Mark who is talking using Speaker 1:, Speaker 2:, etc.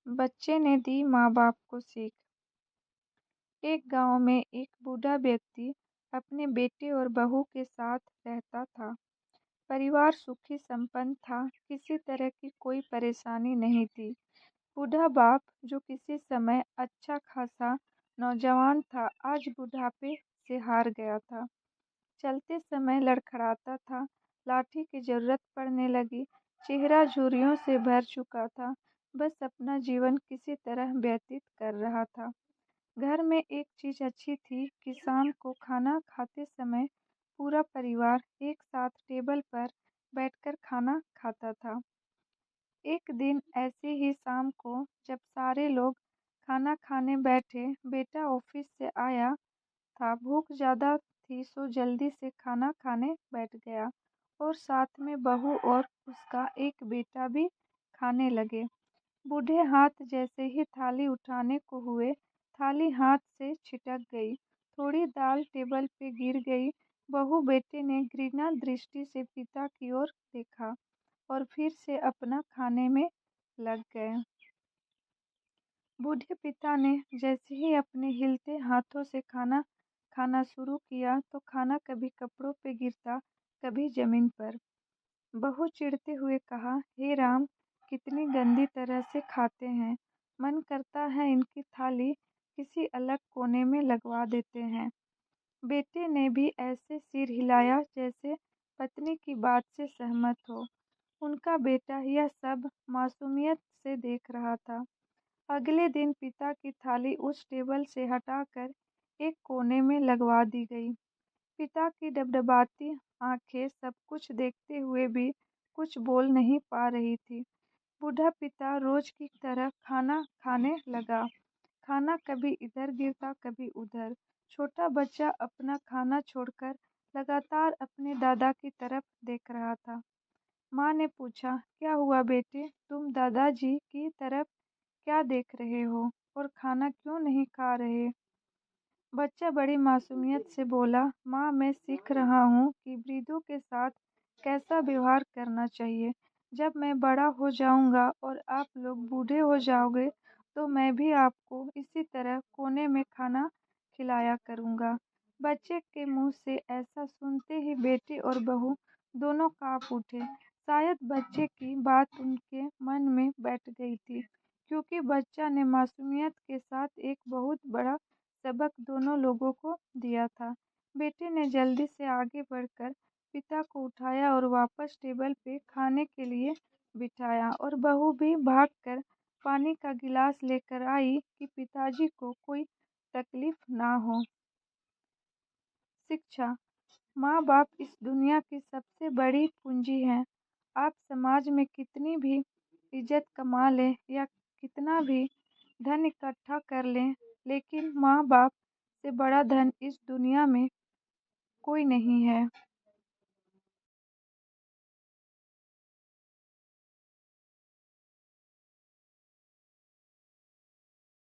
Speaker 1: बच्चे ने दी माँ बाप को सीख। एक गांव में एक बूढ़ा व्यक्ति अपने बेटे और बहू के साथ रहता था। परिवार सुखी संपन्न था, किसी तरह की कोई परेशानी नहीं थी। बूढ़ा बाप, जो किसी समय अच्छा खासा नौजवान था, आज बुढ़ापे से हार गया था। चलते समय लड़खड़ाता था, लाठी की जरूरत पड़ने लगी, चेहरा झुर्रियों से भर चुका था, बस अपना जीवन किसी तरह व्यतीत कर रहा था। घर में एक चीज अच्छी थी कि शाम को खाना खाते समय पूरा परिवार एक साथ टेबल पर बैठकर खाना खाता था। एक दिन ऐसे ही शाम को जब सारे लोग खाना खाने बैठे, बेटा ऑफिस से आया था, भूख ज्यादा थी सो जल्दी से खाना खाने बैठ गया और साथ में बहू और उसका एक बेटा भी खाने लगे। बूढ़े हाथ जैसे ही थाली उठाने को हुए, थाली हाथ से छिटक गई, थोड़ी दाल टेबल पे गिर गई। बहू बेटे ने घृणा दृष्टि से पिता की ओर देखा और फिर से अपना खाने में लग गए। बूढ़े पिता ने जैसे ही अपने हिलते हाथों से खाना खाना शुरू किया तो खाना कभी कपड़ों पे गिरता, कभी जमीन पर। बहू चिढ़ते हुए कहा, हे राम, कितनी गंदी तरह से खाते हैं, मन करता है इनकी थाली किसी अलग कोने में लगवा देते हैं। बेटे ने भी ऐसे सिर हिलाया जैसे पत्नी की बात से सहमत हो। उनका बेटा यह सब मासूमियत से देख रहा था। अगले दिन पिता की थाली उस टेबल से हटाकर एक कोने में लगवा दी गई। पिता की डबडबाती आंखें सब कुछ देखते हुए भी कुछ बोल नहीं पा रही थी। बूढ़ा पिता रोज की तरह खाना खाने लगा। खाना कभी इधर गिरता, कभी उधर। छोटा बच्चा अपना खाना छोड़कर लगातार अपने दादा की तरफ देख रहा था। माँ ने पूछा, क्या हुआ बेटे, तुम दादाजी की तरफ क्या देख रहे हो और खाना क्यों नहीं खा रहे? बच्चा बड़ी मासूमियत से बोला, माँ, मैं सीख रहा हूँ कि वृद्धों के साथ कैसा व्यवहार करना चाहिए। जब मैं बड़ा हो जाऊंगा और आप लोग बूढ़े हो जाओगे तो मैं भी आपको इसी तरह कोने में खाना खिलाया करूंगा। बच्चे के मुंह से ऐसा सुनते ही बेटे और बहू दोनों कांप उठे। शायद बच्चे की बात उनके मन में बैठ गई थी, क्योंकि बच्चा ने मासूमियत के साथ एक बहुत बड़ा सबक दोनों लोगों को दिया था। बेटे ने जल्दी से आगे बढ़कर पिता को उठाया और वापस टेबल पे खाने के लिए बिठाया, और बहू भी भागकर पानी का गिलास लेकर आई कि पिताजी को कोई तकलीफ ना हो। शिक्षा। माँ बाप इस दुनिया की सबसे बड़ी पूंजी है। आप समाज में कितनी भी इज्जत कमा लें या कितना भी धन इकट्ठा कर लें, लेकिन माँ बाप से बड़ा धन इस दुनिया में कोई नहीं है।